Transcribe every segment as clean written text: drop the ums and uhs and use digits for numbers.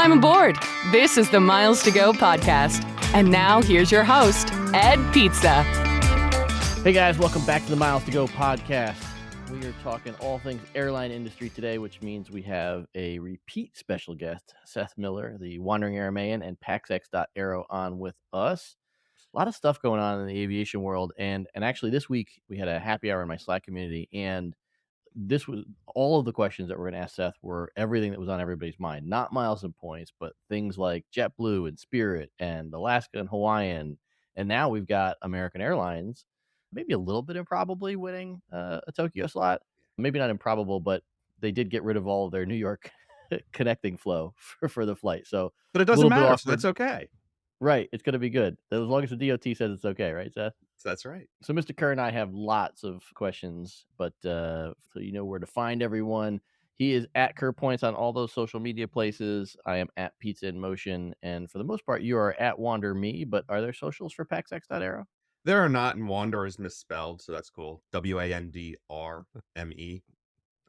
Welcome aboard. This is the Miles to Go podcast. And now here's your host, Ed Pizza. Hey guys, welcome back to the Miles to Go podcast. We are talking all things airline industry today, which means we have a repeat special guest, Seth Miller, the Wandering Airman and paxex.aero on with us. A lot of stuff going on in the aviation world. And actually this week we had a happy hour in my Slack community, and this was all of the questions that we're going to ask Seth were everything that was on everybody's mind, not miles and points, but things like JetBlue and Spirit and Alaska and Hawaiian. And now we've got American Airlines, maybe a little bit improbably winning a Tokyo slot. Maybe not improbable, but they did get rid of all of their New York connecting flow for the flight. So, but it doesn't matter, so that's okay. Right. It's going to be good. As long as the DOT says it's okay, right, Seth? That's right. So Mr. Kerr and I have lots of questions, but so you know where to find everyone. He is at Kerr Points on all those social media places. I am at Pizza in Motion. And for the most part, you are at Wander Me, but are there socials for paxex.aero? There are not, and Wander is misspelled, so that's cool. Wandrme.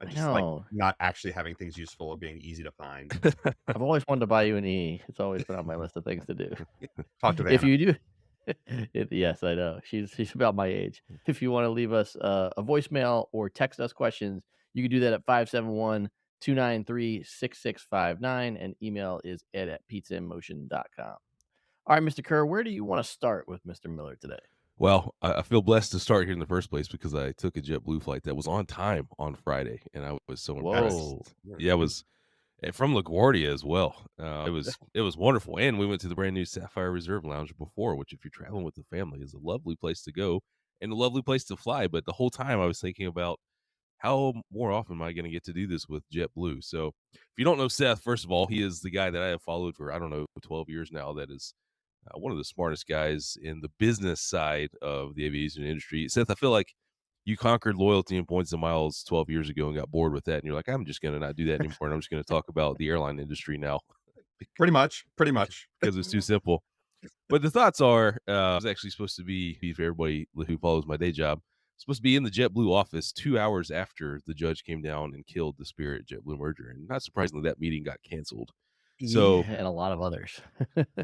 I just like not actually having things useful or being easy to find. I've always wanted to buy you an E. It's always been on my list of things to do. Talk to Vanna. If you do, yes, I know. She's about my age. If you want to leave us a voicemail or text us questions, you can do that at 571-293-6659, and email is ed@pizzainmotion.com. All right, Mr. Kerr, where do you want to start with Mr. Miller today? Well, I feel blessed to start here in the first place because I took a JetBlue flight that was on time on Friday, and I was so impressed. Yeah, it was from LaGuardia as well. It was wonderful, and we went to the brand new Sapphire Reserve Lounge before, which, if you're traveling with the family, is a lovely place to go and a lovely place to fly. But the whole time I was thinking about how more often am I going to get to do this with JetBlue? So if you don't know Seth, first of all, he is the guy that I have followed for, 12 years now. That is one of the smartest guys in the business side of the aviation industry. Seth, I feel like you conquered loyalty and points and miles 12 years ago and got bored with that. And you're like, I'm just going to not do that anymore. And I'm just going to talk about the airline industry now. Pretty much. Because it's too simple. But the thoughts are, I was actually supposed to be, for everybody who follows my day job, supposed to be in the JetBlue office 2 hours after the judge came down and killed the Spirit JetBlue merger. And not surprisingly, that meeting got canceled. So, and a lot of others.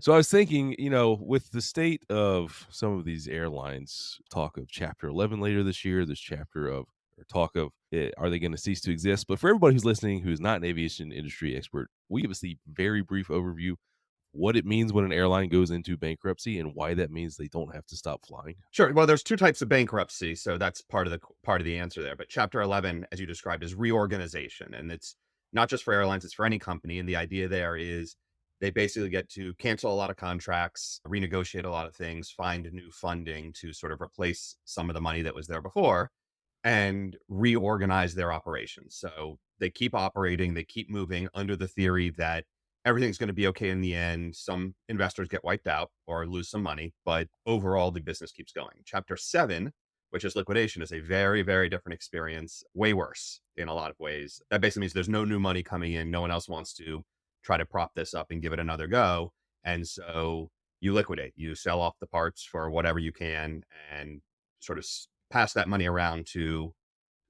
So I was thinking, with the state of some of these airlines, talk of Chapter 11 later this year, this talk of are they going to cease to exist? But for everybody who's listening, who's not an aviation industry expert, will you give us the very brief overview what it means when an airline goes into bankruptcy and why that means they don't have to stop flying? Sure. Well, there's two types of bankruptcy, so that's part of the answer there. But Chapter 11, as you described, is reorganization, and it's not just for airlines, it's for any company. And the idea there is they basically get to cancel a lot of contracts, renegotiate a lot of things, find new funding to sort of replace some of the money that was there before, and reorganize their operations. So they keep operating, they keep moving under the theory that everything's going to be okay in the end. Some investors get wiped out or lose some money, but overall the business keeps going. Chapter 7, which is liquidation, is a very, very different experience, way worse in a lot of ways. That basically means there's no new money coming in. No one else wants to try to prop this up and give it another go. And so you liquidate, you sell off the parts for whatever you can and sort of pass that money around to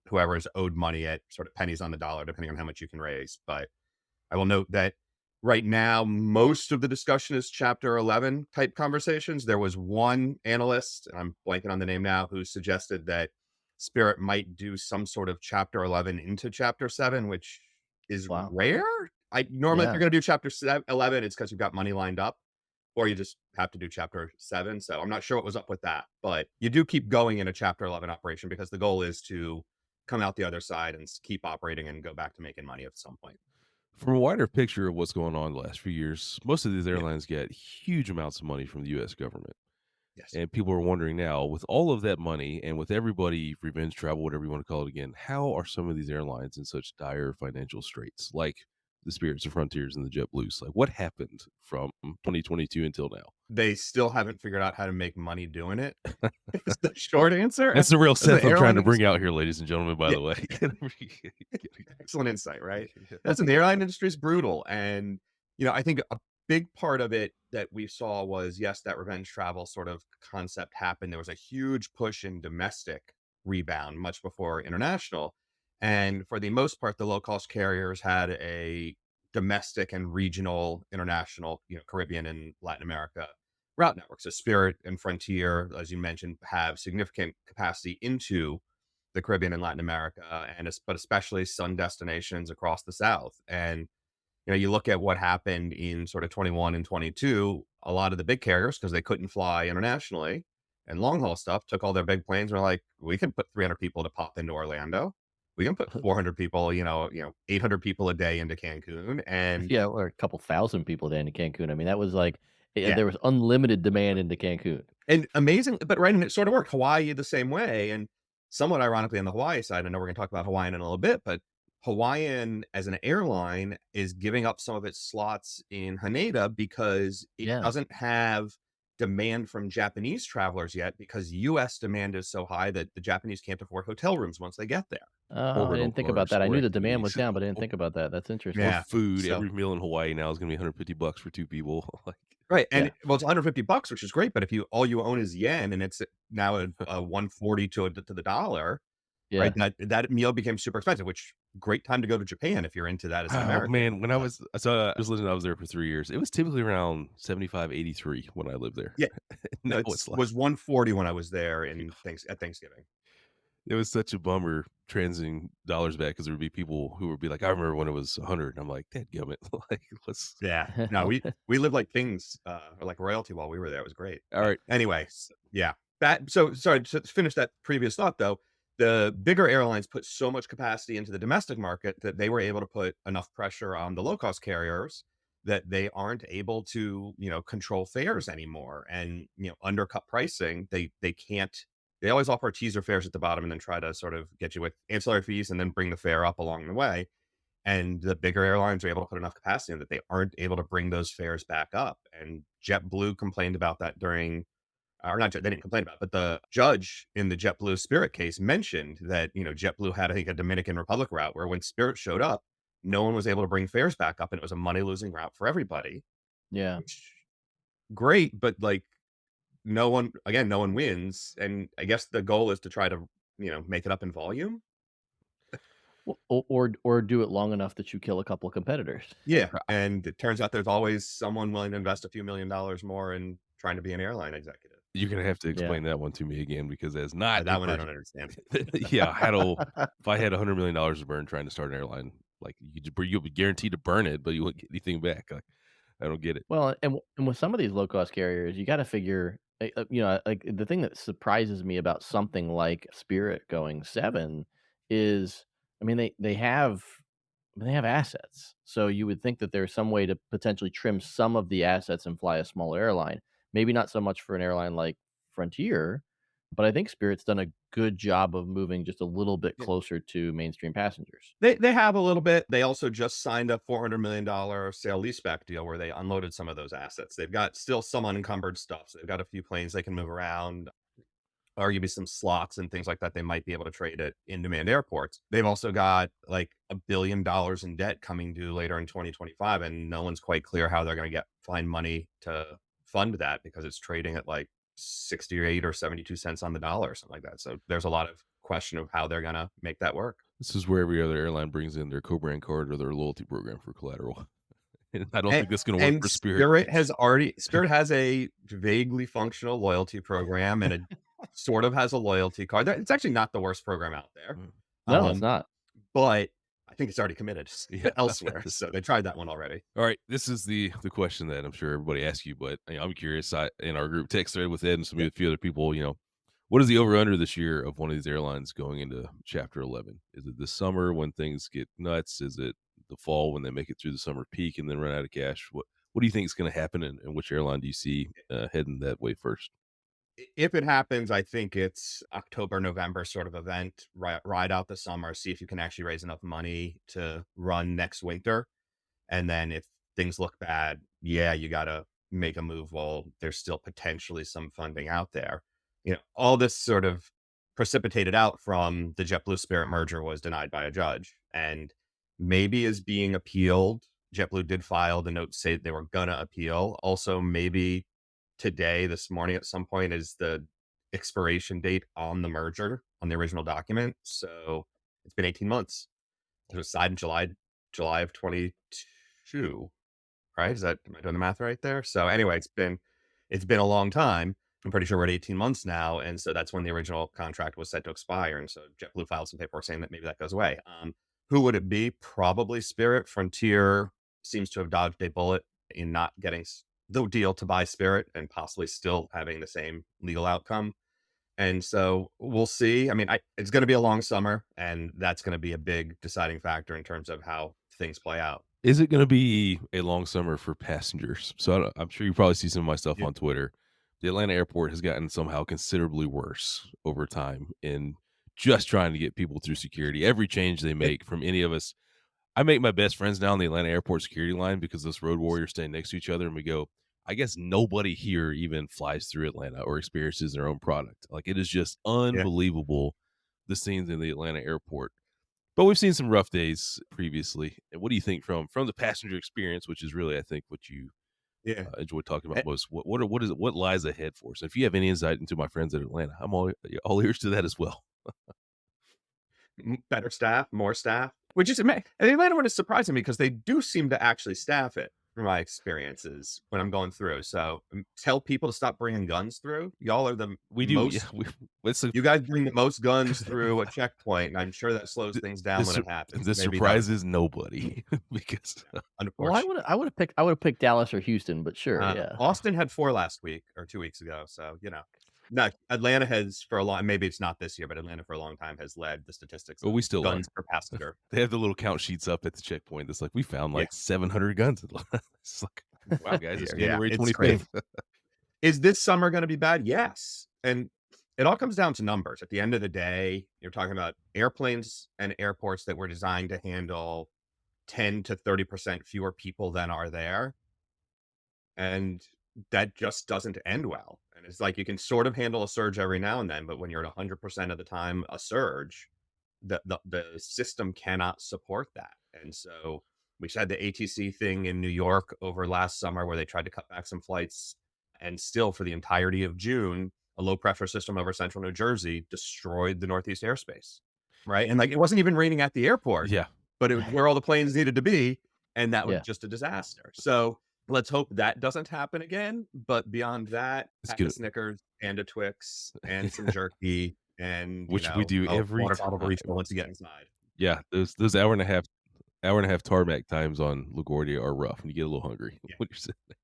whoever is owed money at sort of pennies on the dollar, depending on how much you can raise. But I will note that right now, most of the discussion is Chapter 11 type conversations. There was one analyst, and I'm blanking on the name now, who suggested that Spirit might do some sort of Chapter 11 into Chapter 7, which is rare. If you're going to do Chapter 11, it's because you've got money lined up, or you just have to do Chapter 7. So I'm not sure what was up with that, but you do keep going in a Chapter 11 operation because the goal is to come out the other side and keep operating and go back to making money at some point. From a wider picture of what's going on the last few years, most of these airlines get huge amounts of money from the U.S. government. Yes. And people are wondering now, with all of that money and with everybody revenge travel, whatever you want to call it again, how are some of these airlines in such dire financial straits, like the Spirits, the Frontiers, and the JetBlues? Like, what happened from 2022 until now? They still haven't figured out how to make money doing it. It's the short answer. That's the real Seth I'm trying to bring out here, ladies and gentlemen, by the way. Excellent insight, right? That's in the airline industry is brutal. And, I think a big part of it that we saw was, yes, that revenge travel sort of concept happened. There was a huge push in domestic rebound much before international. And for the most part, the low-cost carriers had a domestic and regional, international, Caribbean and Latin America route networks. So Spirit and Frontier, as you mentioned, have significant capacity into the Caribbean and Latin America, but especially sun destinations across the South. And you look at what happened in sort of 21 and 22, a lot of the big carriers, because they couldn't fly internationally and long haul stuff, took all their big planes and were like, we can put 300 people to pop into Orlando. We can put 400 people, 800 people a day into Cancun. And Yeah, or a couple thousand people down to Cancun. I mean, that was like yeah, there was unlimited demand into Cancun. and amazing, but right, and it sort of worked. Hawaii the same way, and somewhat ironically on the Hawaii side, I know we're going to talk about Hawaiian in a little bit, but Hawaiian as an airline is giving up some of its slots in Haneda because it Yeah. doesn't have demand from Japanese travelers yet, because U.S. demand is so high that the Japanese can't afford hotel rooms once they get there. Oh, Or I rental didn't think about cars that. I or knew the demand was activities down, but I didn't think about that. That's interesting. or Yeah. food. So Every meal in Hawaii now is going to be $150 for two people. Like, right, and Yeah. well, it's $150, which is great, but if all you own is yen and it's now a 140 to the dollar, right? Yeah. That meal became super expensive, which great time to go to Japan if you're into that as an oh American. man, when I was living, I was there for 3 years. It was typically around 75, 83 when I lived there. Yeah, Now no, it's like, was 140 when I was there at Thanksgiving. it was such a bummer transing dollars back because there would be people who would be like, I remember when it was 100. And I'm like, dadgummit. Like, let's, Yeah, no, we lived like kings, or like royalty while we were there. It was great. all But right. anyway, yeah, that so sorry to finish that previous thought though. The bigger airlines put so much capacity into the domestic market that they were able to put enough pressure on the low cost carriers that they aren't able to, control fares anymore and, undercut pricing. They can't. They always offer teaser fares at the bottom and then try to sort of get you with ancillary fees and then bring the fare up along the way. And the bigger airlines are able to put enough capacity in that they aren't able to bring those fares back up. And JetBlue complained about that or not, they didn't complain about it, but the judge in the JetBlue Spirit case mentioned that, JetBlue had, I think, a Dominican Republic route where when Spirit showed up, no one was able to bring fares back up and it was a money losing route for everybody, Yeah. which great, but like no one wins. And I guess the goal is to try to, make it up in volume. Or do it long enough that you kill a couple of competitors. Yeah, and it turns out there's always someone willing to invest a few $1,000,000 more in trying to be an airline executive. You're going to have to Yeah. explain that one to me again because that's not That a one I person- don't understand. Yeah, if I had $100 million to burn trying to start an airline, like you'll be guaranteed to burn it, but you won't get anything back. Like, I don't get it. Well, and with some of these low cost carriers, you got to figure, like the thing that surprises me about something like Spirit going 7 is, I mean, they have assets, so you would think that there's some way to potentially trim some of the assets and fly a smaller airline. Maybe not so much for an airline like Frontier, but I think Spirit's done a good job of moving just a little bit Yeah. closer to mainstream passengers. They have a little bit. They also just signed a $400 million sale leaseback deal where they unloaded some of those assets. They've got still some unencumbered stuff. So they've got a few planes they can move around, arguably some slots and things like that they might be able to trade at in-demand airports. They've also got like $1 billion in debt coming due later in 2025, and no one's quite clear how they're going to find money to fund that because it's trading at like 68 or 72 cents on the dollar or something like that. So there's a lot of question of how they're going to make that work. This is where every other airline brings in their co-brand card or their loyalty program for collateral. And I don't And, think that's going to work for Spirit. Spirit has a vaguely functional loyalty program and it sort of has a loyalty card. It's actually not the worst program out there. No, it's not. But I think it's already committed Yeah. elsewhere. So they tried that one already. All right, this is the question that I'm sure everybody asks you, but I'm curious. In our group text thread with Ed and a few other people, what is the over under this year of one of these airlines going into Chapter 11? Is it the summer when things get nuts? Is it the fall when they make it through the summer peak and then run out of cash? What do you think is going to happen, and which airline do you see heading that way first? If it happens, I think it's October, November sort of event. Ride out the summer, see if you can actually raise enough money to run next winter. And then if things look bad, yeah, you got to make a move while there's still potentially some funding out there. All this sort of precipitated out from the JetBlue Spirit merger was denied by a judge and maybe is being appealed. JetBlue did file the note to say they were going to appeal. Also, maybe today, this morning at some point, is the expiration date on the merger on the original document. So it's been 18 months. It was signed in July of 22. 2022, right? Am I doing the math right there? So anyway, it's been a long time. I'm pretty sure we're at 18 months now, and so that's when the original contract was set to expire. And so JetBlue filed some paperwork saying that maybe that goes away. Who would it be? Probably Spirit. Frontier seems to have dodged a bullet in not getting the deal to buy Spirit and possibly still having the same legal outcome. And so we'll see. I mean, it's going to be a long summer, and that's going to be a big deciding factor in terms of how things play out. Is it going to be a long summer for passengers? So I'm sure you probably see some of my stuff Yeah. on Twitter. The Atlanta airport has gotten somehow considerably worse over time in just trying to get people through security. Every change they make from any of us, I make my best friends now on the Atlanta airport security line because those road warriors stay next to each other, and we go, I guess nobody here even flies through Atlanta or experiences their own product. Like, it is just Yeah. unbelievable, the scenes in the Atlanta airport. But we've seen some rough days previously. And what do you think from the passenger experience, which is really, I think, what you Yeah. enjoy talking about Eh, most? What lies ahead for us? If you have any insight into my friends at Atlanta, I'm all ears to that as well. Better staff, more staff, which is and the Atlanta one is surprising me because they do seem to actually staff it from my experiences when I'm going through. So tell people to stop bringing guns through. Y'all are the We do, yeah. most. It's a, You guys bring the most guns through a checkpoint, and I'm sure that slows things down this when sur- it happens. this Maybe that was surprises nobody because Well, I unfortunate. would I would have picked Dallas or Houston, but sure, yeah. Austin had 4 last week or 2 weeks ago, so, No, Atlanta has for a long maybe it's not this year, but Atlanta for a long time has led the statistics well, of we still are. guns per passenger. They have the little count sheets up at the checkpoint. That's like we found Yeah. like 700 guns. It's like, wow, guys, it's Yeah, January it's 25th. Is this summer gonna be bad? Yes, and it all comes down to numbers. At the end of the day, you're talking about airplanes and airports that were designed to handle 10 to 30% fewer people than are there, and that just doesn't end well. And it's like you can sort of handle a surge every now and then, but when you're at 100% of the time a surge, the system cannot support that. And so we had the ATC thing in New York over last summer where they tried to cut back some flights, and still for the entirety of June, a low pressure system over central New Jersey destroyed the Northeast airspace. Right. And like it wasn't even raining at the airport, Yeah. but it was where all the planes needed to be. And that was Yeah. just a disaster. So let's hope that doesn't happen again. But beyond that, It's pack of good. Snickers and a Twix and some jerky and, Which we do a every water bottle time. refill once you get inside. Yeah, those hour and a half tarmac times on LaGuardia are rough, and you get a little hungry Yeah. when you're sitting there.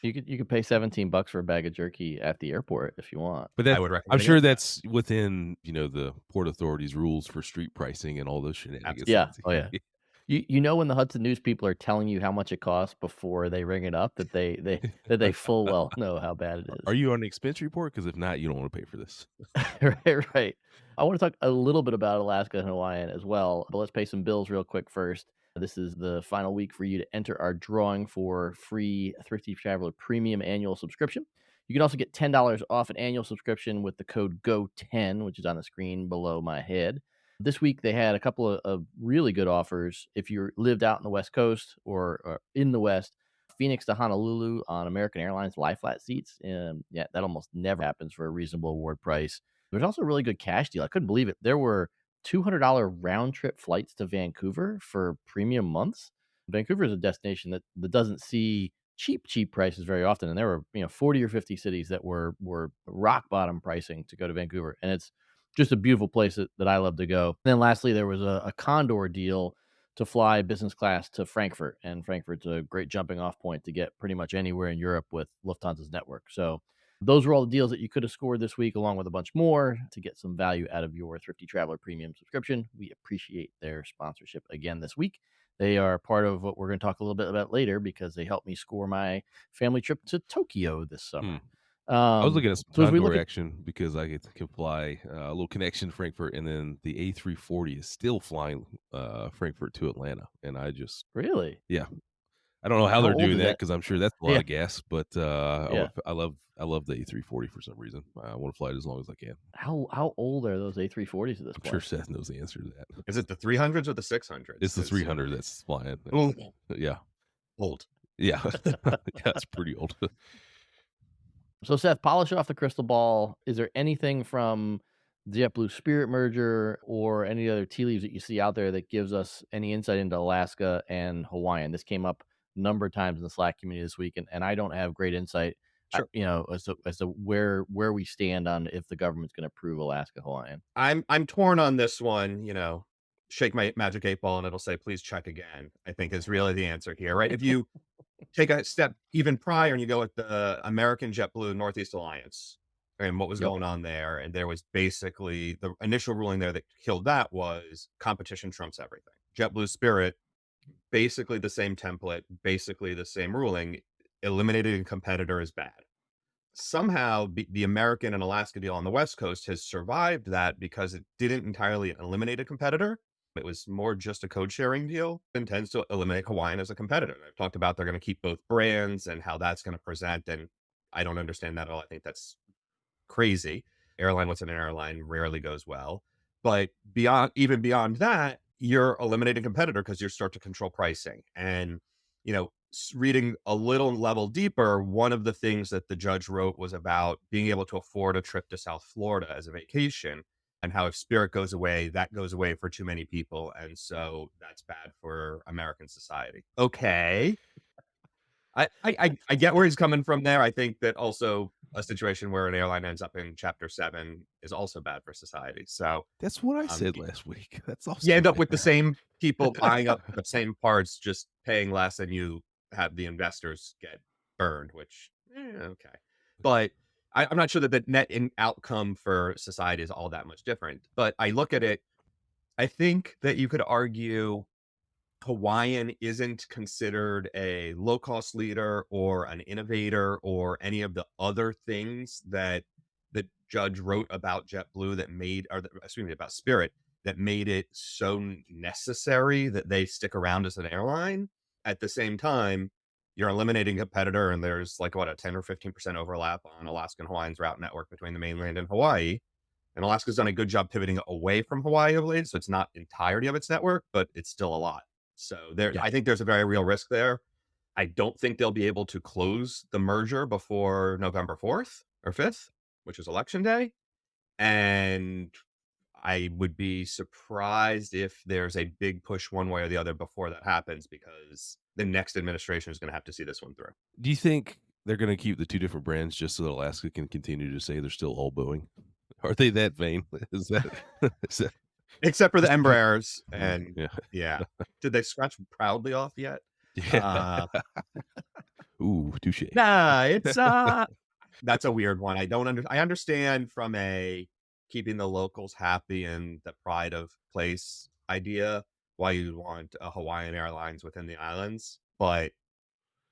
You could pay $17 for a bag of jerky at the airport if you want. But I would I'm recommend sure against that. that's within, the Port Authority's rules for street pricing and all those shenanigans. Absolutely. Yeah. Oh, yeah. You know when the Hudson News people are telling you how much it costs before they ring it up that they full well know how bad it Are is. you on the expense report? Because if not, you don't want to pay for this. Right, right. I want to talk a little bit about Alaska and Hawaiian as well, but let's pay some bills real quick first. This is the final week for you to enter our drawing for free Thrifty Traveler Premium Annual Subscription. You can also get $10 off an annual subscription with the code GO10, which is on the screen below my head. This week, they had a couple of really good offers. If you lived out in the West Coast or in the West, Phoenix to Honolulu on American Airlines lie flat seats. Yeah, that almost never happens for a reasonable award price. There's also a really good cash deal. I couldn't believe it. There were $200 round trip flights to Vancouver for premium months. Vancouver is a destination that doesn't see cheap prices very often, and there were 40 or 50 cities that were rock bottom pricing to go to Vancouver, and it's just a beautiful place that I love to go. And then lastly, there was a Condor deal to fly business class to Frankfurt, and Frankfurt's a great jumping off point to get pretty much anywhere in Europe with Lufthansa's network. So those were all the deals that you could have scored this week, along with a bunch more to get some value out of your Thrifty Traveler Premium subscription. We appreciate their sponsorship again this week. They are part of what we're going to talk a little bit about later because they helped me score my family trip to Tokyo this summer. I was looking at some So as we Condor look at action because I can fly a little connection to Frankfurt, and then the A340 is still flying Frankfurt to Atlanta, and really, yeah, I don't know how how they're old doing is that that? because I'm sure that's a lot Yeah, of gas, but yeah. I love the A340 for some reason. I want to fly it as long as I can. How old are those A340s at this I'm sure point? Seth knows the answer to that. Is it the 300s or the 600s? It's the 'Cause, 300 that's flying. Old. Yeah, Old. yeah, yeah. It's pretty old. So Seth, polish off the crystal ball. Is there anything from JetBlue Spirit merger or any other tea leaves that you see out there that gives us any insight into Alaska and Hawaiian. This came up a number of times in the Slack community this week, and I don't have great insight, Sure. as to where we stand on if the government's going to approve Alaska Hawaiian. I'm torn on this one, shake my magic 8 ball and it'll say, "Please check again," I think is really the answer here, right? If you take a step even prior and you go with the American JetBlue Northeast Alliance and what was Yep. going on there, and there was basically the initial ruling there that killed that was competition trumps everything. JetBlue Spirit, basically the same template, basically the same ruling, eliminating a competitor is bad. Somehow the American and Alaska deal on the West Coast has survived that because it didn't entirely eliminate a competitor. It was more just a code sharing deal and tends to eliminate Hawaiian as a competitor. I've talked about they're going to keep both brands and how that's going to present. And I don't understand that at all. I think that's crazy. Airline, what's an airline rarely goes well. But even beyond that, you're eliminating competitor because you start to control pricing. And, reading a little level deeper, one of the things that the judge wrote was about being able to afford a trip to South Florida as a vacation and how if Spirit goes away, that goes away for too many people. And so that's bad for American society. Okay. I get where he's coming from there. I think that also a situation where an airline ends up in Chapter 7 is also bad for society. So That's what I um, said last week. That's you also end up bad. with the same people buying up the same parts, just paying less, and you have the investors get burned, which, okay. But I'm not sure that the net outcome for society is all that much different. But I look at it, I think that you could argue Hawaiian isn't considered a low cost leader or an innovator or any of the other things that the judge wrote about JetBlue that made, excuse me, about Spirit that made it so necessary that they stick around as an airline. At the same time, you're eliminating a competitor, and there's like what, a 10 or 15% overlap on Alaska and Hawaiian's route network between the mainland and Hawaii. And Alaska's done a good job pivoting away from Hawaii of late, so it's not entirety of its network, but it's still a lot. So Yeah. I think there's a very real risk there. I don't think they'll be able to close the merger before November 4th or 5th, which is election day. And I would be surprised if there's a big push one way or the other before that happens, because the next administration is going to have to see this one through. Do you think they're going to keep the two different brands just so that Alaska can continue to say they're still all Boeing? Are they that vain? Is that, is that Except for the just Embraers. And yeah. yeah. Did they scratch proudly off yet? Yeah. Ooh, touche. Nah, it's that's a weird one. I understand from a keeping the locals happy and the pride of place idea why you want a Hawaiian Airlines within the islands, but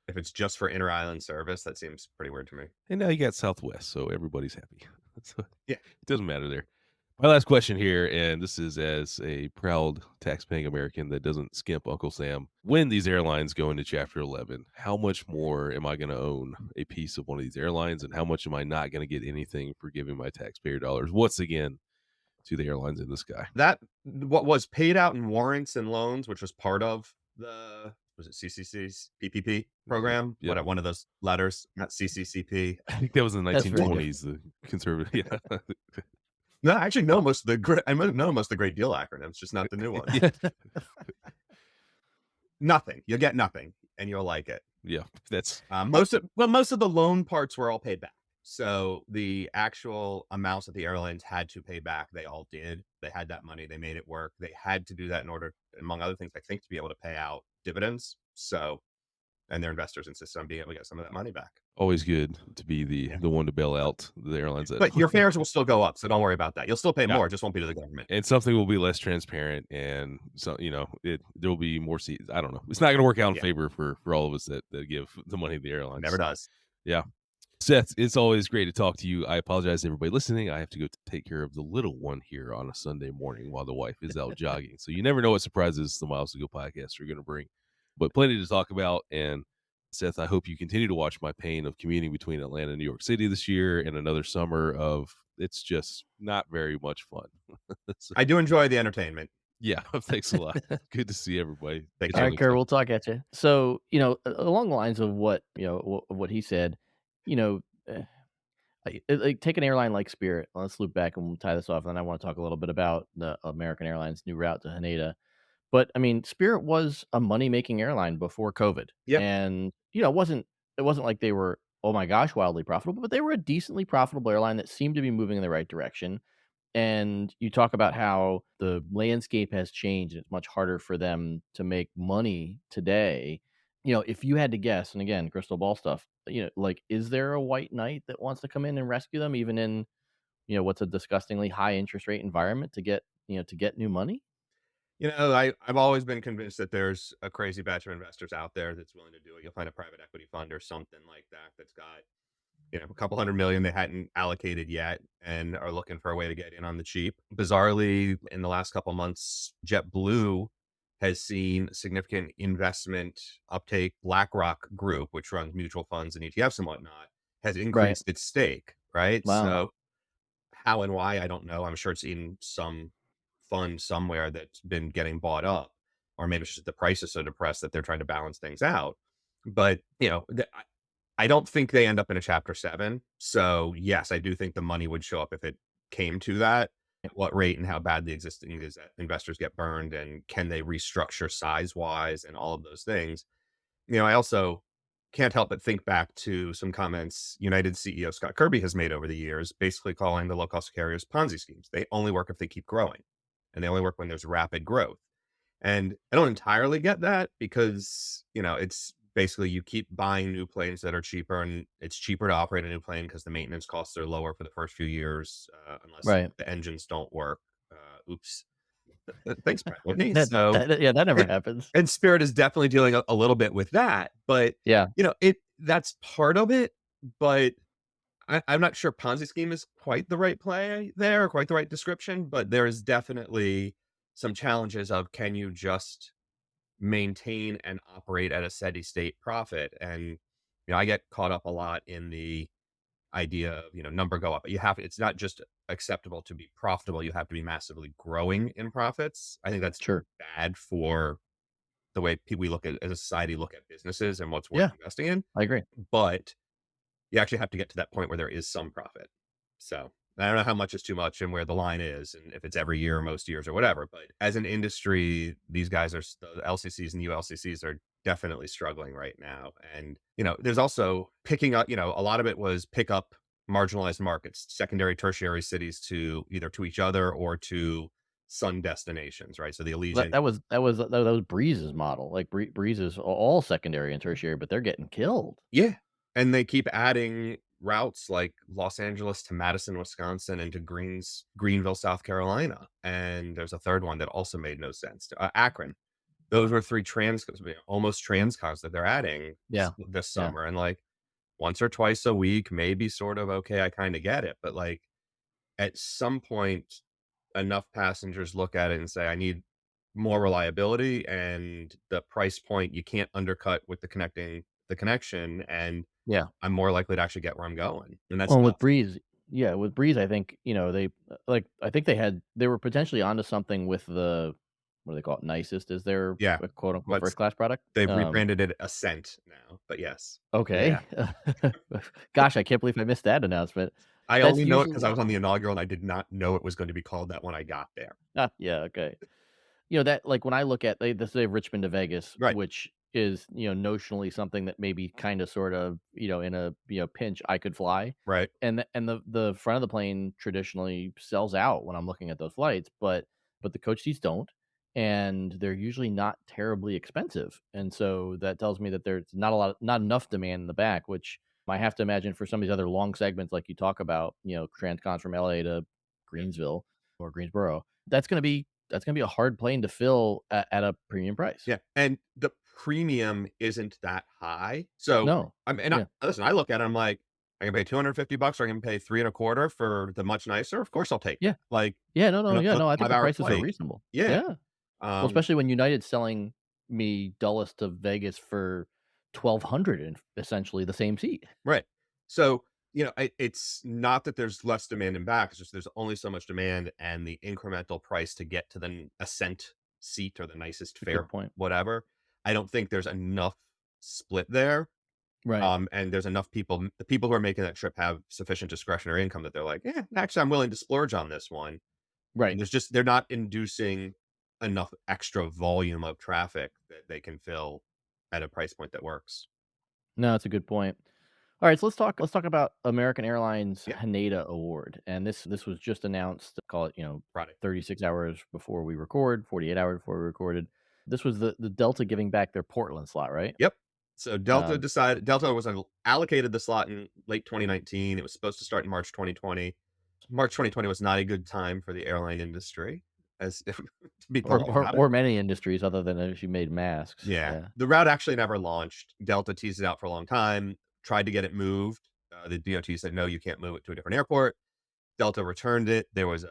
if it's just for inter-island service, that seems pretty weird to me. And now you got Southwest, so everybody's happy. So Yeah. it doesn't matter there. My last question here, and this is as a proud tax-paying American that doesn't skimp Uncle Sam. When these airlines go into Chapter 11, how much more am I going to own a piece of one of these airlines, and how much am I not going to get anything for giving my taxpayer dollars once again to the airlines in the sky? That what was paid out in warrants and loans, which was part of the, was it CCC's PPP program? Yep. One of those letters, not CCCP. I think that was in the That's very 1920s, the conservative. Yeah. No, I actually know most of the great. I know most of the Great Deal acronyms, just not the new ones. Yeah. Nothing. You'll get nothing, and you'll like it. Yeah, that's Most of the loan parts were all paid back. So the actual amounts that the airlines had to pay back, they all did. They had that money. They made it work. They had to do that in order, among other things, I think, to be able to pay out dividends. So, and their investors insisted on being able to get some of that money back. always good to be the one to bail out the airlines. But your fares will still go up, so don't worry about that. You'll still pay Yeah. more, it just won't be to the government. And something will be less transparent, and so there will be more seats. I don't know. It's not going to work out in Yeah. favor for all of us that give the money to the airlines. Never does. Yeah. Seth, it's always great to talk to you. I apologize to everybody listening. I have to go take care of the little one here on a Sunday morning while the wife is out jogging. So you never know what surprises the Miles to Go podcast are going to bring. But plenty to talk about. And Seth, I hope you continue to watch my pain of commuting between Atlanta and New York City this year, and another summer of it's just not very much fun. So, I do enjoy the entertainment. yeah, thanks a lot. Good to see everybody. Thanks, All Jimmy. right, Kurt, we'll talk at you. So, along the lines of what he said, you know, eh, like take an airline like Spirit. Let's loop back and we'll tie this off. And then I want to talk a little bit about the American Airlines new route to Haneda. But I mean, Spirit was a money making airline before COVID, Yeah. and it wasn't like they were, oh my gosh, wildly profitable, but they were a decently profitable airline that seemed to be moving in the right direction. And you talk about how the landscape has changed, and it's much harder for them to make money today. If you had to guess, and again, crystal ball stuff, like, is there a white knight that wants to come in and rescue them, even in, what's a disgustingly high interest rate environment to get new money? I've always been convinced that there's a crazy batch of investors out there that's willing to do it. You'll find a private equity fund or something like that that's got, a couple hundred million they hadn't allocated yet and are looking for a way to get in on the cheap. Bizarrely, in the last couple months, JetBlue has seen significant investment uptake. BlackRock Group, which runs mutual funds and ETFs and whatnot, has Right. increased its stake, right? Wow. So how and why, I don't know. I'm sure it's in some fund somewhere that's been getting bought up, or maybe it's just the price is so depressed that they're trying to balance things out. But, I don't think they end up in a chapter 7. So, yes, I do think the money would show up if it came to that. At what rate and how bad the existing investors get burned, and can they restructure size wise and all of those things. I also can't help but think back to some comments United CEO Scott Kirby has made over the years, basically calling the low cost carriers Ponzi schemes. They only work if they keep growing, and they only work when there's rapid growth. And I don't entirely get that because, it's basically you keep buying new planes that are cheaper, and it's cheaper to operate a new plane because the maintenance costs are lower for the first few years, unless Right. the engines don't work. Oops. Thanks, Brett Whitney. That So, that yeah, that never it, happens. and Spirit is definitely dealing a little bit with that, but Yeah, that's part of it. But I'm not sure Ponzi scheme is quite the right play there, quite the right description. But there is definitely some challenges of, can you just maintain and operate at a steady state profit? And I get caught up a lot in the idea of, number go up. But it's not just acceptable to be profitable, you have to be massively growing in profits. I think that's sure. bad for the way we look at, as a society, look at businesses and what's worth Yeah, investing in. I agree. But you actually have to get to that point where there is some profit. So I don't know how much is too much and where the line is, and if it's every year or most years or whatever. But as an industry, these guys the LCCs and ULCCs are definitely struggling right now. And, there's also picking up, a lot of it was pick up marginalized markets, secondary, tertiary cities, to either to each other or to sun destinations, right? So the That Allegiant, that was Breeze's model. Like, Breeze is all secondary and tertiary, but they're getting killed. yeah. And they keep adding routes like Los Angeles to Madison, Wisconsin, and to Greenville, South Carolina. And there's a third one that also made no sense. Akron. Those were 3 almost transcons that they're adding Yeah, this yeah, summer. And like once or twice a week, maybe sort of okay, I kind of get it. But like at some point, enough passengers look at it and say, I need more reliability, and the price point you can't undercut with the connection, and yeah. I'm more likely to actually get where I'm going. And that's Well, tough. with Breeze, I think, they, like, I think they were potentially onto something with the, what do they call it? Nicest is their, Yeah. quote unquote, But first class product. they've rebranded it Ascent now. But yes. Okay. Yeah. Gosh, I can't believe I missed that announcement. I That's only know it usually because I was on the inaugural and I did not know it was going to be called that when I got there. yeah, okay. That, like, when I look at they have Richmond to Vegas, Right. which is, notionally something that maybe kind of sort of, in a, pinch I could fly. Right. And the front of the plane traditionally sells out when I'm looking at those flights, but the coach seats don't, and they're usually not terribly expensive. And so that tells me that there's not enough demand in the back, which I have to imagine for some of these other long segments like you talk about, transcons from LA to Yeah. Greensville or Greensboro. That's gonna be a hard plane to fill at a premium price. Yeah. And the premium isn't that high. So No. Yeah. listen, I look at it, I'm like, I can pay $250 or I can pay 3.25 for the much nicer. Of course I'll take Yeah. it. Like, Yeah, no, no, yeah, a no, I think the 5-hour prices are flight. reasonable. Yeah. Yeah. Well, Um, especially when United's selling me Dulles to Vegas for 1,200 and essentially the same seat. right. So, it's not that there's less demand in back. It's just there's only so much demand, and the incremental price to get to the Ascent seat or the nicest A good fare, point. whatever. I don't think there's enough split there Right. And there's enough people, the people who are making that trip have sufficient discretionary income that they're like, yeah, actually, I'm willing to splurge on this one. Right. And they're not inducing enough extra volume of traffic that they can fill at a price point that works. No, that's a good point. All right, so let's talk about American Airlines Yeah, Haneda Award, and this was just announced. Call it product. 36 hours before we record, 48 hours before we recorded. This was the Delta giving back their Portland slot, right? Yep. So Um, Delta was allocated the slot in late 2019. It was supposed to start in March 2020. March 2020 was not a good time for the airline industry, as to be or, polite or about it. or many industries other than if you made masks. Yeah, Yeah. the route actually never launched. Delta teased it out for a long time, tried to get it moved. The DOT said, "No, you can't move it to a different airport." Delta returned it. There was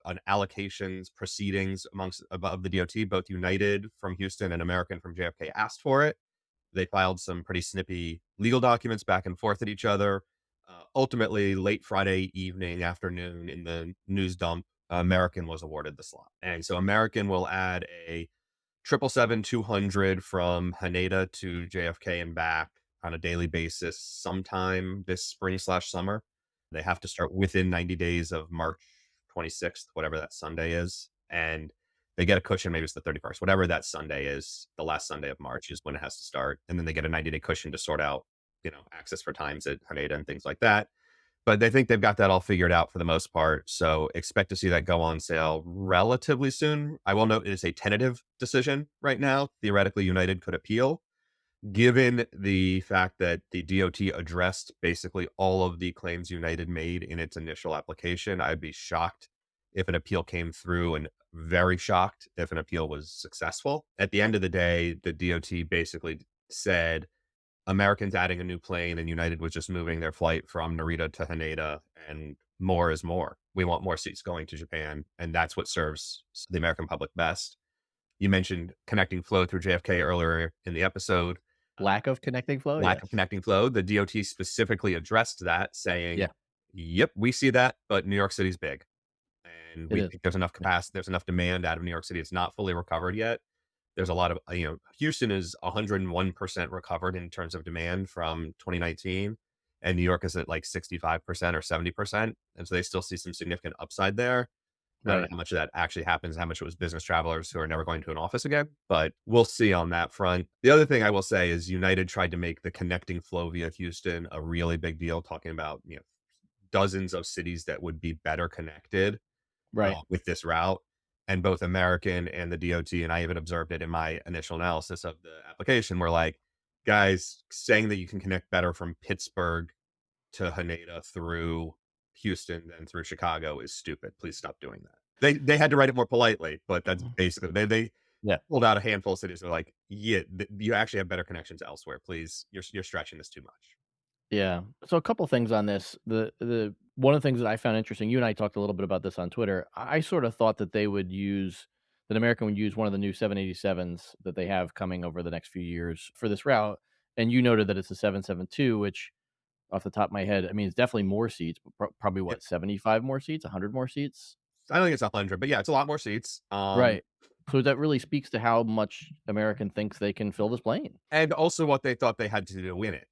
an allocations proceedings amongst above the DOT. Both United from Houston and American from JFK asked for it. They filed some pretty snippy legal documents back and forth at each other. Ultimately, late Friday evening, afternoon, in the news dump, American was awarded the slot. And so American will add a 777-200 from Haneda to JFK and back on a daily basis sometime this spring/summer. They have to start within 90 days of March 26th, whatever that Sunday is. And they get a cushion, maybe it's the 31st, whatever that Sunday is, the last Sunday of March is when it has to start. And then they get a 90-day cushion to sort out, access for times at Haneda and things like that. But they think they've got that all figured out for the most part. So expect to see that go on sale relatively soon. I will note it is a tentative decision right now. Theoretically, United could appeal. Given the fact that the DOT addressed basically all of the claims United made in its initial application, I'd be shocked if an appeal came through and very shocked if an appeal was successful. At the end of the day, the DOT basically said Americans adding a new plane and United was just moving their flight from Narita to Haneda, and more is more. We want more seats going to Japan, and that's what serves the American public best. You mentioned connecting flow through JFK earlier in the episode. Lack of connecting flow. Lack of Yes. connecting flow. The DOT specifically addressed that, saying, Yeah. "Yep, we see that, but New York City's big, and It we is. think there's enough Yeah. capacity, there's enough demand out of New York City. It's not fully recovered yet. There's a lot of, Houston is 101% recovered in terms of demand from 2019, and New York is at like 65% or 70%, and so they still see some significant upside there. I don't know Right. how much of that actually happens, how much it was business travelers who are never going to an office again, but we'll see on that front. The other thing I will say is United tried to make the connecting flow via Houston a really big deal, talking about, dozens of cities that would be better connected Right. with this route. And both American and the DOT, and I even observed it in my initial analysis of the application, were like, guys, saying that you can connect better from Pittsburgh to Haneda through Houston than through Chicago is stupid. Please stop doing that. They had to write it more politely, but that's basically they Yeah. pulled out a handful of cities. They're like, yeah, you actually have better connections elsewhere. Please, you're stretching this too much. Yeah. So a couple things on this. The one of the things that I found interesting, you and I talked a little bit about this on Twitter. I sort of thought that that American would use one of the new 787s that they have coming over the next few years for this route. And you noted that it's a 772, which off the top of my head, I mean, it's definitely more seats, but probably Yeah. what, 75 more seats, 100 more seats? I don't think it's 100, but yeah, it's a lot more seats. Right. So that really speaks to how much American thinks they can fill this plane. And also what they thought they had to do to win it,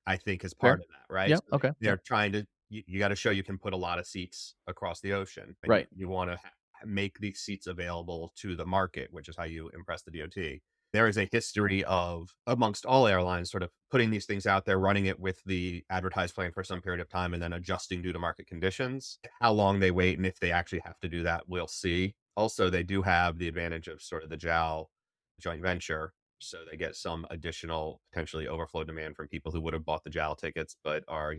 I think is part Fair. of that, right? Yeah. So Okay. Yeah. they're trying to, you got to show you can put a lot of seats across the ocean, and Right. you want to make these seats available to the market, which is how you impress the DOT. There is a history of, amongst all airlines, sort of putting these things out there, running it with the advertised plan for some period of time, and then adjusting due to market conditions. How long they wait and if they actually have to do that, we'll see. Also, they do have the advantage of sort of the JAL joint venture, so they get some additional potentially overflow demand from people who would have bought the JAL tickets, but are,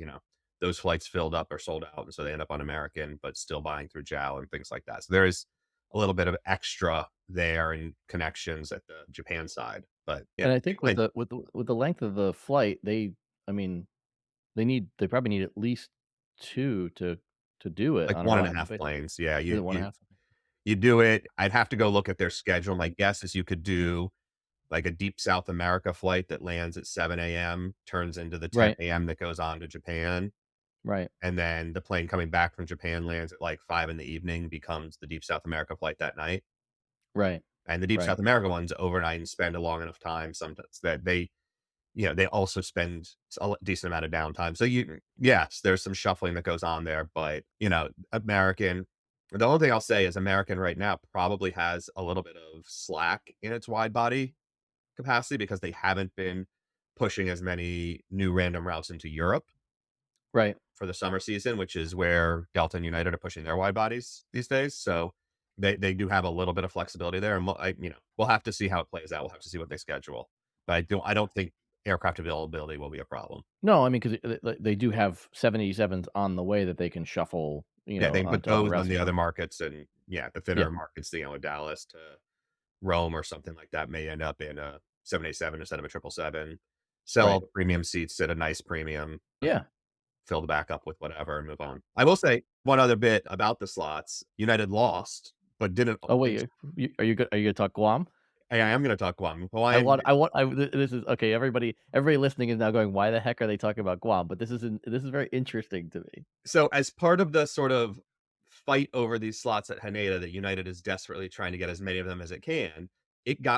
those flights filled up or sold out. And so they end up on American, but still buying through JAL and things like that. So there is a little bit of extra there and connections at the Japan side. But yeah, And I think with like the length of the flight, I mean, they probably need at least 2 to do it like on a one and a reliable half basis. planes. Yeah. Is You it 1 you 1/2? you do it. I'd have to go look at their schedule. My guess is you could do like a deep South America flight that lands at 7 a.m., turns into the Right, 10 a.m. that goes on to Japan. right, And then the plane coming back from Japan lands at like 5 in the evening, becomes the deep South America flight that night. right, And the deep right. South America ones overnight and spend a long enough time sometimes that they also spend a decent amount of downtime. So yes, there's some shuffling that goes on there, but American. The only thing I'll say is American right now probably has a little bit of slack in its wide body capacity because they haven't been pushing as many new random routes into Europe Right. for the summer season, which is where Delta and United are pushing their wide bodies these days. So they do have a little bit of flexibility there, and we'll have to see how it plays out. We'll have to see what they schedule, but I don't think aircraft availability will be a problem. No, I mean, because they do have 787s on the way that they can shuffle, Yeah, they can put onto other those routes on the if other need. markets, and the Yeah. thinner markets, Dallas to Rome or something like that may end up in a 787 instead of a 777. Sell all Right. the premium seats at a nice premium, Yeah. fill the back up with whatever, and move on. I will say one other bit about the slots. United lost, but didn't. Oh, wait, are you gonna talk Guam? I am going to talk Guam. Hawaiian. This is okay, everybody listening is now going, "Why the heck are they talking about Guam?" But this is very interesting to me. So as part of the sort of fight over these slots at Haneda that United is desperately trying to get as many of them as it can,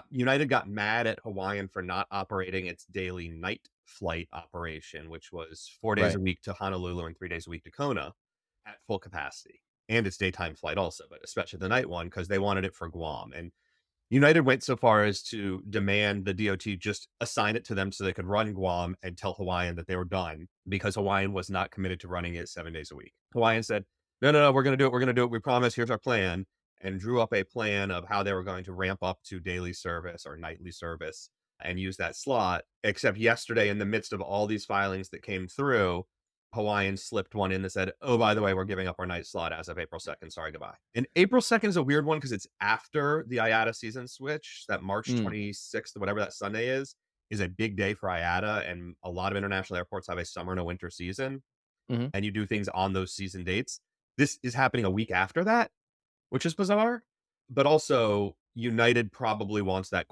United got mad at Hawaiian for not operating its daily night flight operation, which was 4 days a Right. week to Honolulu and 3 days a week to Kona at full capacity. And its daytime flight also, but especially the night one, because they wanted it for Guam. And United went so far as to demand the DOT just assign it to them so they could run Guam and tell Hawaiian that they were done because Hawaiian was not committed to running it 7 days a week. Hawaiian said, no, no, no, we're going to do it. We're going to do it. We promise. Here's our plan. And drew up a plan of how they were going to ramp up to daily service or nightly service and use that slot. Except yesterday, in the midst of all these filings that came through, Hawaiian slipped one in that said, oh, by the way, we're giving up our night slot as of April 2nd. Sorry, goodbye. And April 2nd is a weird one because it's after the IATA season switch. That March Mm. 26th, whatever that Sunday is a big day for IATA. And a lot of international airports have a summer and a winter season. Mhm. And you do things on those season dates. This is happening a week after that, which is bizarre. But also, United probably wants that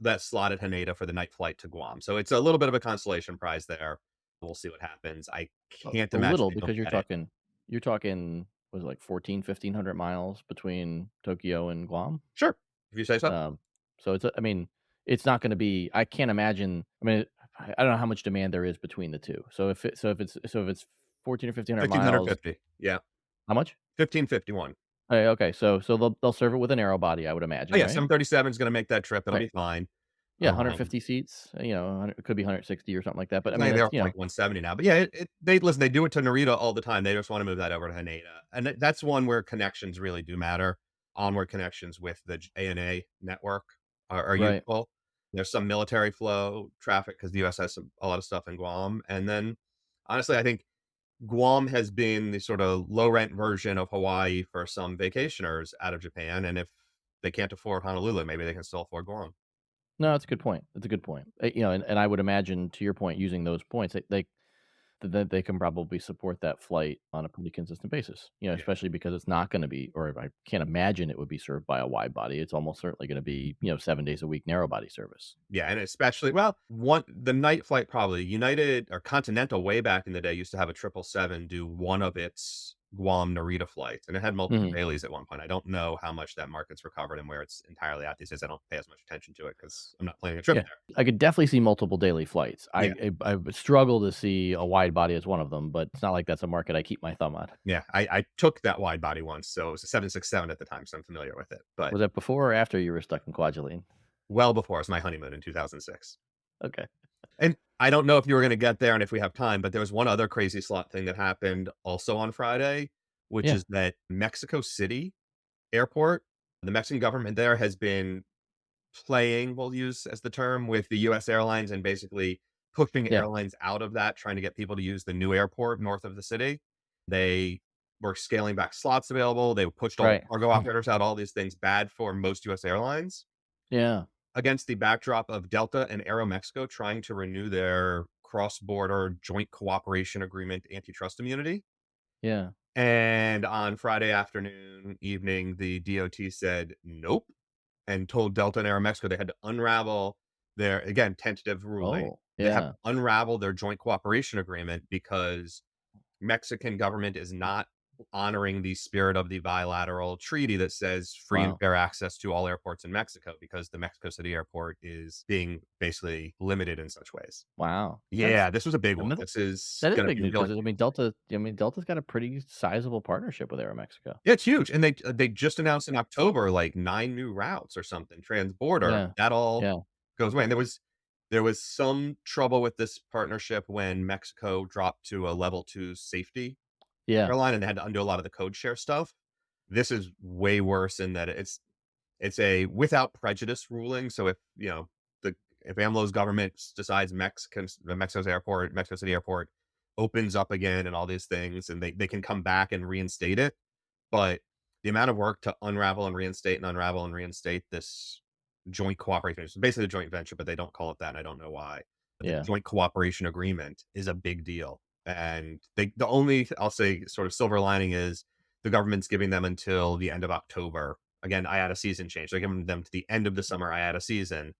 that slot at Haneda for the night flight to Guam. So it's a little bit of a consolation prize there. We'll see what happens. I can't A imagine little they don't because get it. you're talking, was it like 1,500 miles between Tokyo and Guam? Sure, if you say so. So I mean, it's not gonna be, I can't imagine, I mean, I don't know how much demand there is between the 2. So if it's 14 or 1,500 miles, 1,550. Yeah, how much? 1,551. Okay, so they'll serve it with an aero body, I would Oh imagine, yeah, right? 737 is going to make that trip. It'll Right. be fine. Yeah, Um, 150 seats, it could be 160 or something like that, but I I mean, think they're that's, up to like 170 now. But yeah, they listen. They do it to Narita all the time. They just want to move that over to Haneda, and that's one where connections really do matter. Onward connections with the ANA network are right. useful. There's some military flow traffic because the U.S. has a lot of stuff in Guam, and then honestly, I think Guam has been the sort of low rent version of Hawaii for some vacationers out of Japan, and if they can't afford Honolulu, maybe they can still afford Guam. No, that's a good point. That's a good point. And I would imagine, to your point, using those points, that they can probably support that flight on a pretty consistent basis, Yeah. especially because it's not gonna be, or I can't imagine it would be served by a wide body. It's almost certainly gonna be, 7 days a week narrow body service. Yeah, and especially the night flight probably United or Continental way back in the day used to have a 777 do one of its Guam Narita flights, and it had multiple Mhm. dailies at one point. I don't know how much that market's recovered and where it's entirely at these days. I don't pay as much attention to it because I'm not planning a trip Yeah. there. I could definitely see multiple daily flights. Yeah, I would struggle to see a wide body as one of them, but it's not like that's a market I keep my thumb on. yeah. I took that wide body once, so it was a 767 at the time, so I'm familiar with it. But Was that before or after you were stuck in Kwajalein? well before it was my honeymoon in 2006. Okay. And I don't know if you were going to get there and if we have time, but there was one other crazy slot thing that happened also on Friday, which Yeah. is that Mexico City airport, the Mexican government there has been playing, we'll use as the term, with the US Airlines and basically pushing Yeah. airlines out of that, trying to get people to use the new airport north of the city. They were scaling back slots available. They pushed all Right. the cargo operators out, all these things bad for most US airlines Yeah. against the backdrop of Delta and Aeromexico trying to renew their cross-border joint cooperation agreement antitrust immunity. Yeah. And on Friday afternoon, evening, the DOT said nope and told Delta and Aeromexico they had to unravel their, again, tentative ruling. Oh, They have to yeah. unravel their joint cooperation agreement because Mexican government is not honoring the spirit of the bilateral treaty that says free and Wow. fair access to all airports in Mexico, because the Mexico City airport is being basically limited in such ways. Wow. That's Yeah, this was a big I one. mean, This is that is going to big be news really. because Delta's got a pretty sizable partnership with Aeromexico. Yeah, it's huge, and they just announced in October, like, 9 new routes or something transborder. Yeah. That all Yeah. goes away, and there was some trouble with this partnership when Mexico dropped to a level 2 safety Yeah. airline, and they had to undo a lot of the code share stuff. This is way worse in that it's a without prejudice ruling, so the if AMLO's government decides Mexico City Airport opens up again and all these things, and they can come back and reinstate it, but the amount of work to unravel and reinstate this joint cooperation, it's basically a joint venture, but they don't call it that, and I don't know why. But the Yeah. joint cooperation agreement is a big deal. And the only, I'll say, sort of silver lining is the government's giving them until the end of October. Again, I had a season change. They're giving them to the end of the summer. I had a season.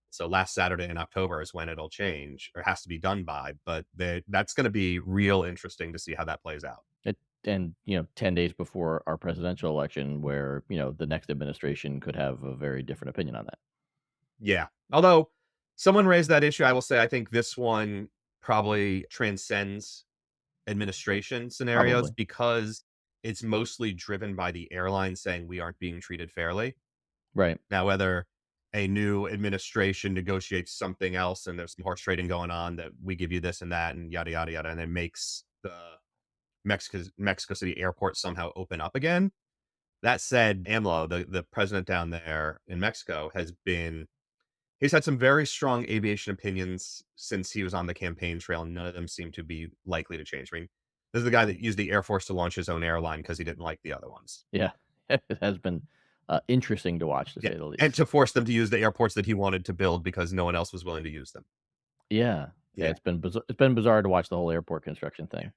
So last Saturday in October is when it'll change or has to be done by. But that's going to be real interesting to see how that plays out. It and 10 days before our presidential election where, the next administration could have a very different opinion on that. Yeah. Although someone raised that issue, I will say I think this one probably transcends administration scenarios Probably. because it's mostly driven by the airline saying we aren't being treated fairly. Right. Now, whether a new administration negotiates something else and there's some horse trading going on that we give you this and that and yada yada yada, and it makes the Mexico City airport somehow open up again. That said, AMLO, the president down there in Mexico, he's had some very strong aviation opinions since he was on the campaign trail, and none of them seem to be likely to change. I mean, this is the guy that used the Air Force to launch his own airline because he didn't like the other ones. Yeah. It has been interesting to watch, to Yeah, say the and least. to force them to use the airports that he wanted to build because no one else was willing to use them. Yeah. Yeah. Yeah, It's been bizarre to watch the whole airport construction yeah, thing.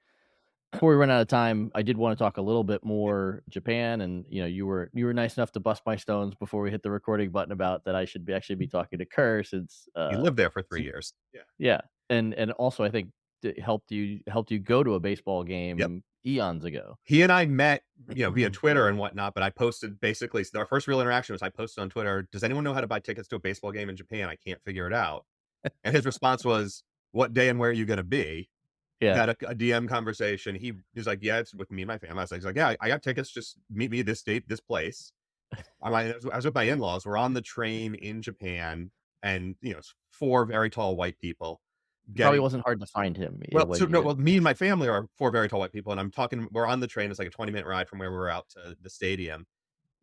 Before we run out of time, I did want to talk a little bit more Japan, and you were nice enough to bust my stones before we hit the recording button about that I should actually be talking to Kerr since he lived there for 3 since years. Yeah. yeah, and also I think it helped you go to a baseball Yep. game eons ago. He and I met, via Twitter and whatnot, but I posted basically our first real interaction was I posted on Twitter, "Does anyone know how to buy tickets to a baseball game in Japan? I can't figure it out." And his response was, "What day and where are you gonna be?" We Yeah, had a DM conversation. He's like, "Yeah, it's with me and my family." He's like, "Yeah, I got tickets. Just meet me this date, this place." I was with my in-laws. We're on the train in Japan, and it's 4 very tall white people it probably getting. wasn't hard to find him. Well, so no, well, me and my family are 4 very tall white people, and we're on the train. It's like a 20-minute ride from where we were out to the stadium.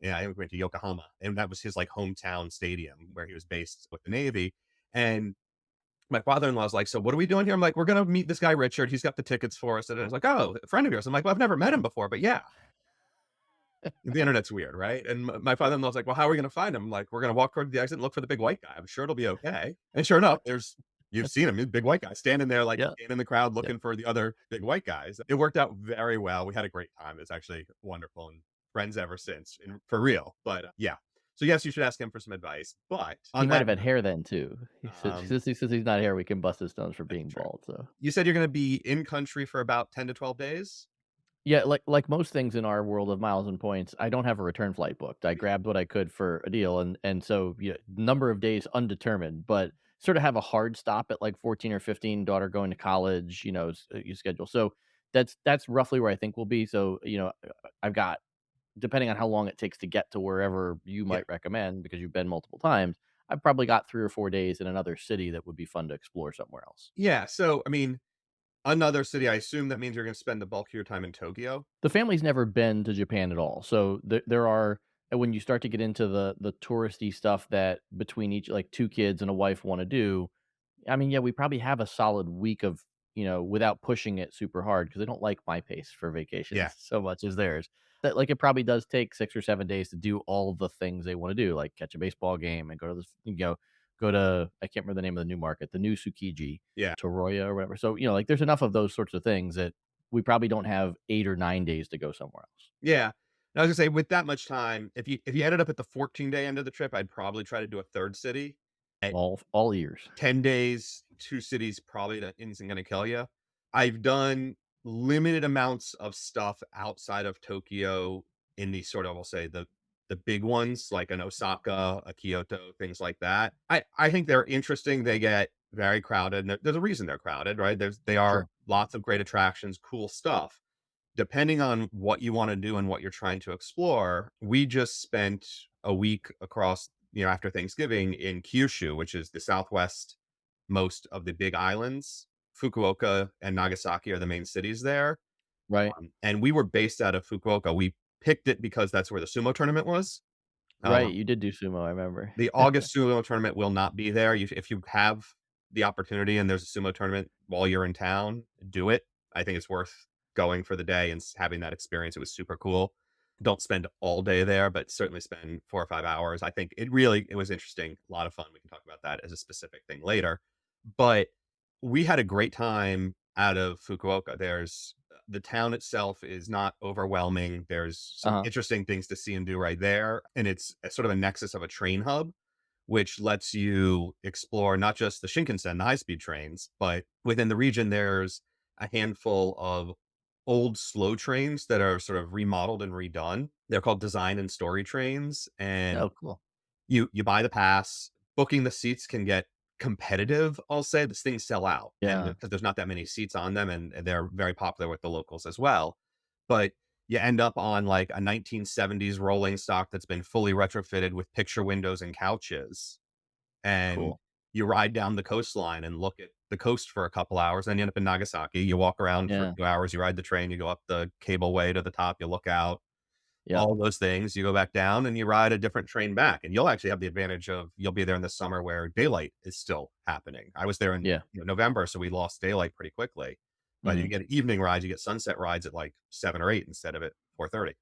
Yeah, I went to Yokohama, and that was his like hometown stadium where he was based with the Navy. And my father-in-law is like, "So what are we doing here?" I'm like, "We're gonna meet this guy Richard. He's got the tickets for us." And I was like, "Oh, a friend of yours." I'm like, "Well, I've never met him before, but yeah." The internet's weird, right? And my father-in-law's like, "Well, how are we gonna find him?" I'm like, "We're gonna walk toward the exit and look for the big white guy. I'm sure it'll be okay." And sure enough, you've seen him, he's a big white guy standing there, like Yeah, standing in the crowd yeah. looking for the other big white guys. It worked out very well. We had a great time. It's actually wonderful and friends ever since, and for real. But yeah. So yes, you should ask him for some advice. But He on might that have had note, hair then too. um, Since he's not here, we can bust his stones for that's being true. bald. So You said you're gonna be in country for about 10 to 12 days? yeah, like most things in our world of miles and points, I don't have a return flight booked. I grabbed what I could for a deal, and so number of days undetermined, but sort of have a hard stop at like 14 or 15. Daughter going to college, you schedule. So that's roughly where I think we'll be. So I've got, depending on how long it takes to get to wherever you Yeah. might recommend, because you've been multiple times, I've probably got 3 or 4 days in another city that would be fun to explore somewhere else. Yeah, so, I mean, another city, I assume that means you're gonna spend the bulk of your time in Tokyo? The family's never been to Japan at all, so there are, and when you start to get into the touristy stuff that between each, like, 2 kids and a wife wanna do, I mean, yeah, we probably have a solid week of, without pushing it super hard, because I don't like my pace for Yeah. vacations so much as theirs. That, like, it probably does take 6 or 7 days to do all the things they wanna do, like catch a baseball game and go to, I can't remember the name of the new market, the new Tsukiji, Yeah. Toroya or whatever. So, like, there's enough of those sorts of things that we probably don't have 8 or 9 days to go somewhere else. Yeah. And I was gonna say, with that much time, if you ended up at the 14-day end of the trip, I'd probably try to do a 3rd city. At All ears. 10 days, 2 cities probably that isn't gonna kill you. I've done limited amounts of stuff outside of Tokyo in the sort of, I'll say, the big ones like an Osaka, a Kyoto, things like that. I think they're interesting. They get very crowded, and there's a reason they're crowded, right? They are Sure. lots of great attractions, cool stuff. Depending on what you want to do and what you're trying to explore, we just spent a week across, after Thanksgiving in Kyushu, which is the southwest most of the big islands. Fukuoka and Nagasaki are the main cities there. Right. And we were based out of Fukuoka. We picked it because that's where the sumo tournament was. Um, Right. You did do sumo, I remember. the August sumo tournament will not be there. If you have the opportunity and there's a sumo tournament while you're in town, do it. I think it's worth going for the day and having that experience. It was super cool. Don't spend all day there, but certainly spend 4 or 5 hours. I think it was interesting, a lot of fun. We can talk about that as a specific thing later. But we had a great time out of Fukuoka. The town itself is not overwhelming. There's some Uh-huh. interesting things to see and do right there. And it's a sort of a nexus of a train hub, which lets you explore not just the Shinkansen, the high-speed trains, but within the region, there's a handful of old slow trains that are sort of remodeled and redone. They're called design and story trains, and Oh, cool. you buy the pass. Booking the seats can get competitive, I'll say. These things sell out, and Yeah. because there's not that many seats on them, and they're very popular with the locals as well. But you end up on, like, a 1970s rolling stock that's been fully retrofitted with picture windows and couches, and Cool. you ride down the coastline and look at the coast for a couple hours, then you end up in Nagasaki. You walk around for Yeah. 2 hours, you ride the train, you go up the cableway to the top, you look out, Yep. all those things. You go back down and you ride a different train back, and you'll actually have the advantage of you'll be there in the summer where daylight is still happening. I was there in Yeah. November, so we lost daylight pretty quickly. But you Mhm. get evening rides, you get sunset rides at like 7 or 8 instead of at 4:30.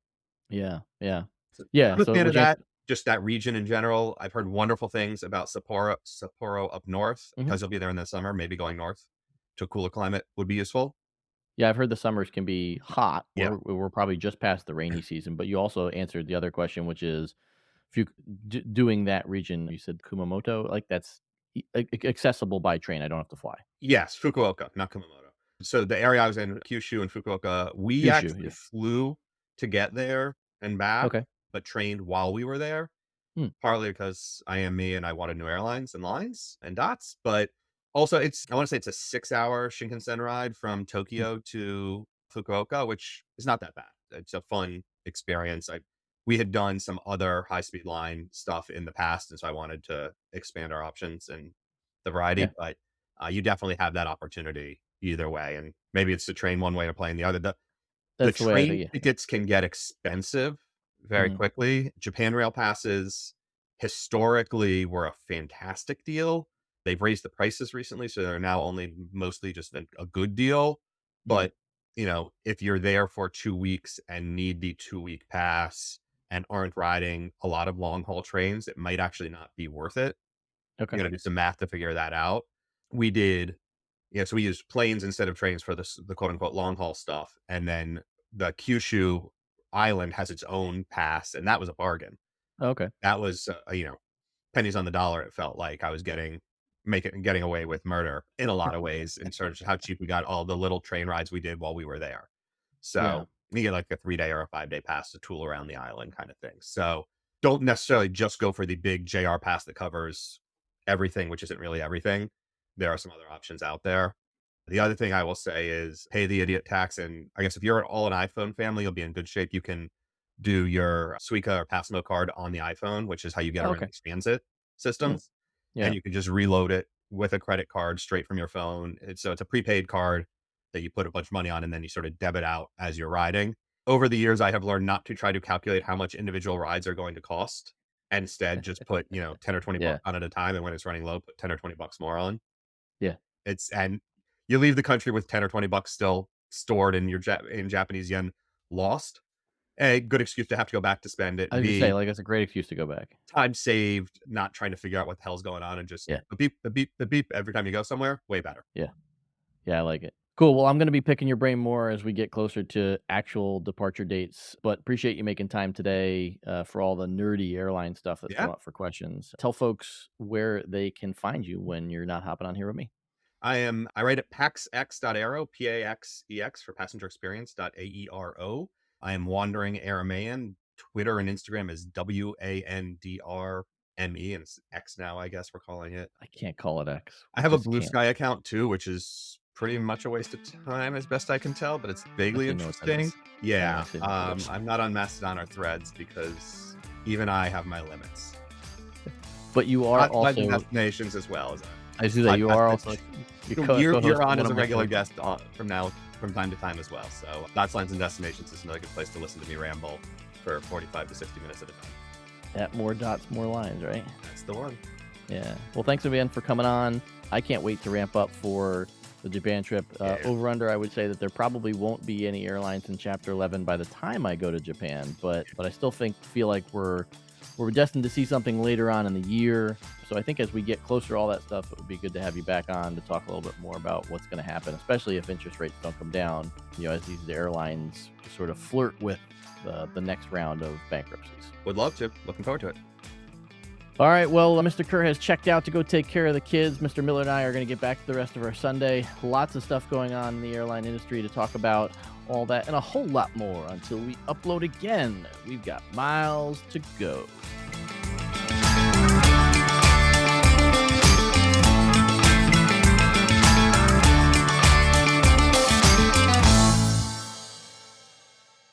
Yeah. Yeah. So Yeah. I'm a So fan of which answer. that. Just that region in general. I've heard wonderful things about Sapporo up north Mhm. because you'll be there in the summer. Maybe going north to a cooler climate would be useful. Yeah, I've heard the summers can be hot. Yeah. We're probably just past the rainy season, but you also answered the other question, which is if you doing that region, you said Kumamoto, like that's accessible by train. I don't have to fly. Yes, Fukuoka, not Kumamoto. So the area I was in, Kyushu and Fukuoka, we Kyushu, actually yeah. flew to get there and back, Okay. but trained while we were there, Hmm. partly because I am me and I wanted new airlines and lines and dots, but also I want to say it's a 6-hour Shinkansen ride from Hmm. Tokyo to Fukuoka, which is not that bad. It's a fun experience. We had done some other high speed line stuff in the past, and so I wanted to expand our options and the Yeah, variety, but you definitely have that opportunity either way. And maybe it's the train one way or plane the other. The that's the way I train think. Yeah. tickets can get expensive very Mhm. quickly. Japan Rail passes historically were a fantastic deal. They've raised the prices recently, so they're now only mostly just a good deal. Mm. But, if you're there for 2 weeks and need the 2-week pass and aren't riding a lot of long haul trains, it might actually not be worth it. You Okay. gotta do some math to figure that out. We did so we used planes instead of trains for the quote unquote long haul stuff. And then the Kyushu island has its own pass, and that was a bargain. Okay. That was, pennies on the dollar. It felt like I was getting away with murder in a lot of ways in terms of how cheap we got all the little train rides we did while we were there. Yeah. So you get like a 3-day or a 5-day pass to tool around the island kind of thing. So don't necessarily just go for the big JR pass that covers everything, which isn't really everything. There are some other options out there. The other thing I will say is pay the idiot tax. And I guess if you're all an iPhone family, you'll be in good shape. You can do your Suica or Passmo card on the iPhone, which is how you get Oh, around okay. these transit Hmm. systems. And Yeah. you can just reload it with a credit card straight from your phone. It's a prepaid card that you put a bunch of money on and then you sort of debit out as you're riding. Over the years, I have learned not to try to calculate how much individual rides are going to cost. And instead, just put, 10 or 20 Yeah. bucks on at a time. And when it's running low, put 10 or 20 bucks more on. Yeah. And you leave the country with 10 or 20 bucks still stored in in Japanese yen lost. A good excuse to have to go back to spend I it. was gonna say, B, like, that's a great excuse to go back. time saved, not trying to figure out what the hell's going on and just Yeah. the beep, the beep, the beep every time you go somewhere, way better. Yeah. Yeah, I like it. Cool. Well, I'm gonna be picking your brain more as we get closer to actual departure dates, but appreciate you making time today for all the nerdy airline stuff that's come Yeah. up for questions. Tell folks where they can find you when you're not hopping on here with me. I write at paxex.aero, PAXEX for passenger experience.aero. I am Wandering Airmayan. Twitter and Instagram is WANDRME, and it's X now, I guess we're calling it. I can't call it X. I have a Blue Sky account too, which is pretty much a waste of time as best I can tell, but it's vaguely interesting. Yeah. I'm not on Mastodon or Threads because even I have my limits. But you are not also destinations as well as I see that you are also you're on as a regular guest from time to time as well. So Dots, Lines, and Destinations is another good place to listen to me ramble for 45 to 60 minutes at a time. At more dots, more lines, right? That's the one. Yeah. Well, thanks again for coming on. I can't wait to ramp up for the Japan trip. Over under, I would say that there probably won't be any airlines in Chapter 11 by the time I go to Japan, but I still feel like we're destined to see something later on in the year. So I think as we get closer to all that stuff, it would be good to have you back on to talk a little bit more about what's going to happen, especially if interest rates don't come down, as these airlines sort of flirt with the next round of bankruptcies. Would love to. Looking forward to it. All right. Well, Mr. Kerr has checked out to go take care of the kids. Mr. Miller and I are going to get back to the rest of our Sunday. Lots of stuff going on in the airline industry to talk about, all that and a whole lot more until we upload again. We've got miles to go.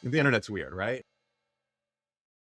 The internet's weird, right?